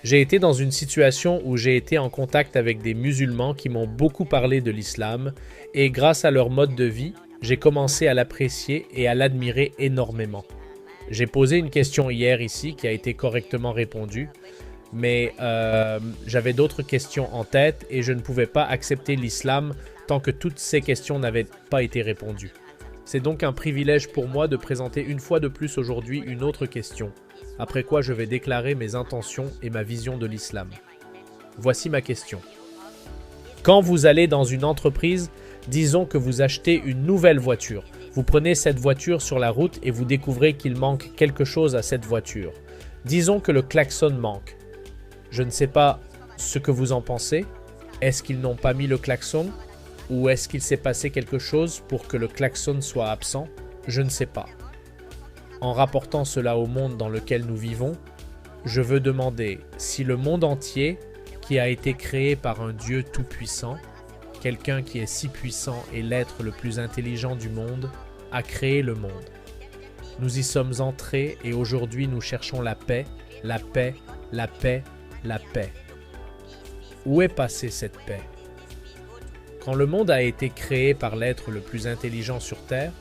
J'ai été dans une situation où j'ai été en contact avec des musulmans qui m'ont beaucoup parlé de l'islam et grâce à leur mode de vie, j'ai commencé à l'apprécier et à l'admirer énormément. J'ai posé une question hier ici qui a été correctement répondue, mais j'avais d'autres questions en tête et je ne pouvais pas accepter l'islam tant que toutes ces questions n'avaient pas été répondues. C'est donc un privilège pour moi de présenter une fois de plus aujourd'hui une autre question, après quoi je vais déclarer mes intentions et ma vision de l'islam. Voici ma question. Quand vous allez dans une entreprise, disons que vous achetez une nouvelle voiture. Vous prenez cette voiture sur la route et vous découvrez qu'il manque quelque chose à cette voiture. Disons que le klaxon manque. Je ne sais pas ce que vous en pensez. Est-ce qu'ils n'ont pas mis le klaxon? Ou est-ce qu'il s'est passé quelque chose pour que le klaxon soit absent? Je ne sais pas. En rapportant cela au monde dans lequel nous vivons, je veux demander si le monde entier, qui a été créé par un Dieu tout-puissant, quelqu'un qui est si puissant et l'être le plus intelligent du monde, a créé le monde. Nous y sommes entrés et aujourd'hui nous cherchons la paix, la paix, la paix, la paix. Où est passée cette paix? Quand le monde a été créé par l'être le plus intelligent sur Terre,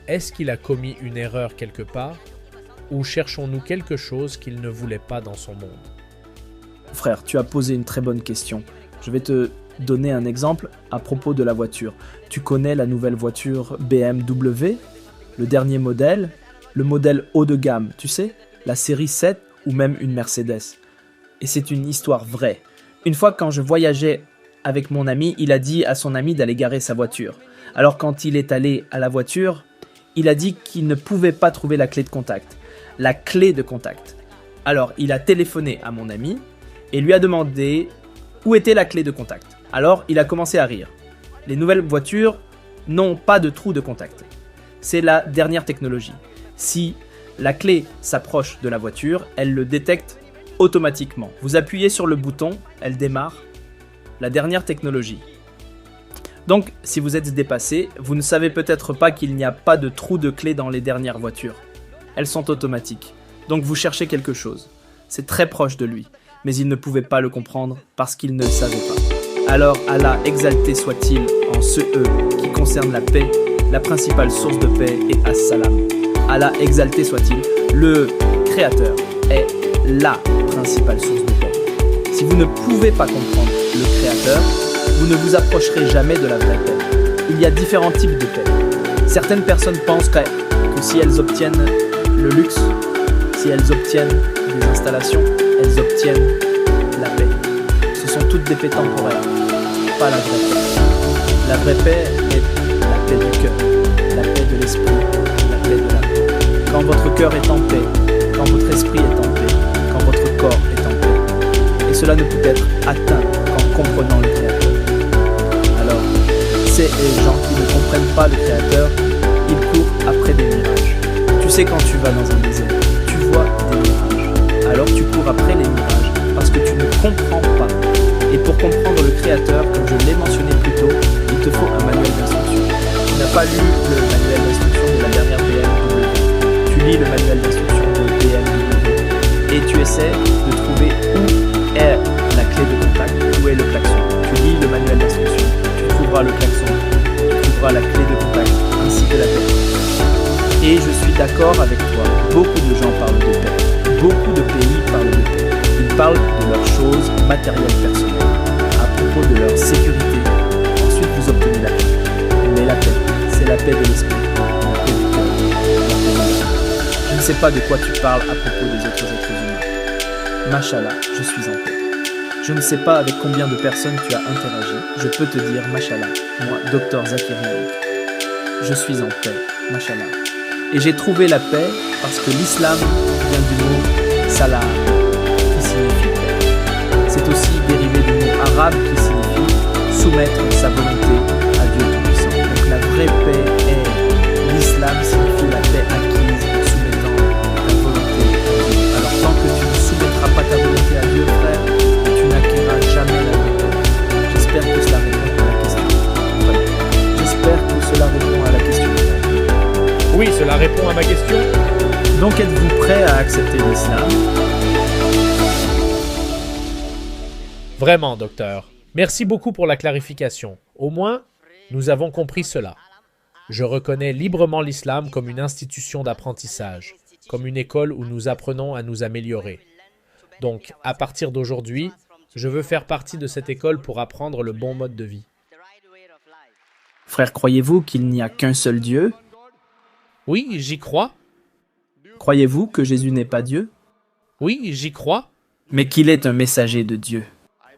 est-ce qu'il a commis une erreur quelque part? Ou cherchons-nous quelque chose qu'il ne voulait pas dans son monde? Frère, tu as posé une très bonne question. Je vais te donner un exemple à propos de la voiture. Tu connais la nouvelle voiture BMW, le dernier modèle, le modèle haut de gamme, tu sais, la série 7 ou même une Mercedes. Et c'est une histoire vraie. Une fois quand je voyageais avec mon ami, il a dit à son ami d'aller garer sa voiture. Alors quand il est allé à la voiture, il a dit qu'il ne pouvait pas trouver la clé de contact. La clé de contact. Alors il a téléphoné à mon ami et lui a demandé où était la clé de contact. Alors il a commencé à rire. Les nouvelles voitures n'ont pas de trou de contact. C'est la dernière technologie. Si la clé s'approche de la voiture, elle le détecte automatiquement. Vous appuyez sur le bouton, elle démarre. La dernière technologie. Donc, si vous êtes dépassé, vous ne savez peut-être pas qu'il n'y a pas de trou de clé dans les dernières voitures. Elles sont automatiques. Donc vous cherchez quelque chose. C'est très proche de lui. Mais il ne pouvait pas le comprendre parce qu'il ne le savait pas. Alors Allah exalté soit-il en ce qui concerne la paix, la principale source de paix est As-Salam. Allah exalté soit-il, le Créateur est la principale source de paix. Si vous ne pouvez pas comprendre le Créateur, vous ne vous approcherez jamais de la vraie paix. Il y a différents types de paix. Certaines personnes pensent que si elles obtiennent le luxe, si elles obtiennent des installations, elles obtiennent la paix. Ce sont toutes des paix temporaires, pas la vraie paix. La vraie paix est la paix du cœur, la paix de l'esprit, la paix de l'âme. Quand votre cœur est en paix, quand votre esprit est en paix, quand votre corps est en paix. Et cela ne peut être atteint qu'en comprenant le Créateur. Alors, ces gens qui ne comprennent pas le Créateur, ils courent après des mirages. Tu sais, quand tu vas dans un désert, tu vois des mirages. Alors tu cours après les mirages parce que tu ne comprends pas. Et pour comprendre le Créateur, comme je l'ai mentionné plus tôt, il te faut un manuel d'instruction. Tu n'as pas lu le manuel d'instruction de la dernière BMW. Tu lis le manuel d'instruction de BMW et tu essaies de trouver où est la clé de contact, où est le klaxon. Tu lis le manuel d'instruction, tu trouveras le klaxon, tu trouveras la clé de contact ainsi que la paix. Et je suis d'accord avec toi, beaucoup de gens parlent de paix, beaucoup de pays parlent de paix. Ils parlent de leurs choses matérielles personnelles, à propos de leur sécurité. Ensuite, vous obtenez la paix. Mais la paix, c'est la paix de l'esprit, la paix du cœur, la paix de l'âme. Je ne sais pas de quoi tu parles à propos des autres êtres humains. Machallah, je suis en paix. Je ne sais pas avec combien de personnes tu as interagi. Je peux te dire, Machallah, moi, Dr Zakir Naik, je suis en paix, Machallah. Et j'ai trouvé la paix parce que l'islam vient du mot salam, qui signifie paix. C'est aussi dérivé du mot arabe qui signifie soumettre sa volonté à Dieu Tout-Puissant. Donc la vraie paix est l'islam signifie la paix acquise en soumettant ta volonté à Dieu. Alors tant que tu ne soumettras pas ta volonté à Dieu, frère, tu n'acquériras jamais la paix. J'espère que cela répond à la question. J'espère que cela répond à la question. Oui, cela répond à ma question. Donc êtes-vous prêt à accepter l'islam? Vraiment, docteur. Merci beaucoup pour la clarification. Au moins, nous avons compris cela. Je reconnais librement l'islam comme une institution d'apprentissage, comme une école où nous apprenons à nous améliorer. Donc, à partir d'aujourd'hui, je veux faire partie de cette école pour apprendre le bon mode de vie. Frère, croyez-vous qu'il n'y a qu'un seul Dieu? Oui, j'y crois. Croyez-vous que Jésus n'est pas Dieu? Oui, j'y crois. Mais qu'il est un messager de Dieu?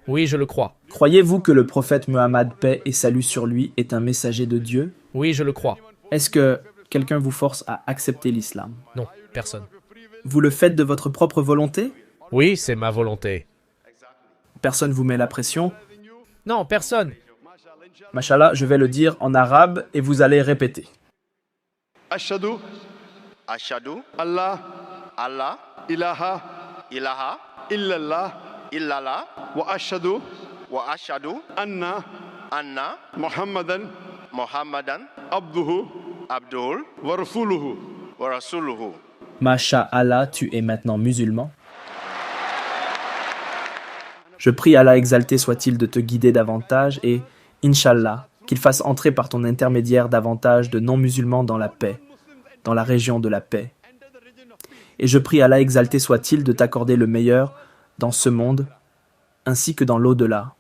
Oui, je le crois. Croyez-vous que le prophète Muhammad, paix et salut sur lui, est un messager de Dieu? Oui, je le crois. Est-ce que quelqu'un vous force à accepter l'islam? Non, personne. Vous le faites de votre propre volonté? Oui, c'est ma volonté. Personne vous met la pression? Non, personne. Mashallah, je vais le dire en arabe et vous allez répéter. Ashhadu Ashhadu Allah Allah ilaha ilaha illallah illallah wa ashhadu wa ashhadu anna anna Muhammadan Muhammadan abduhu abdul wa rasuluhu. wa rasuluhu. Masha'Allah, tu es maintenant musulman. Je prie Allah exalté soit-il de te guider davantage et, Inch'Allah, qu'il fasse entrer par ton intermédiaire davantage de non-musulmans dans la paix, dans la région de la paix. Et je prie Allah exalté soit-il de t'accorder le meilleur dans ce monde ainsi que dans l'au-delà.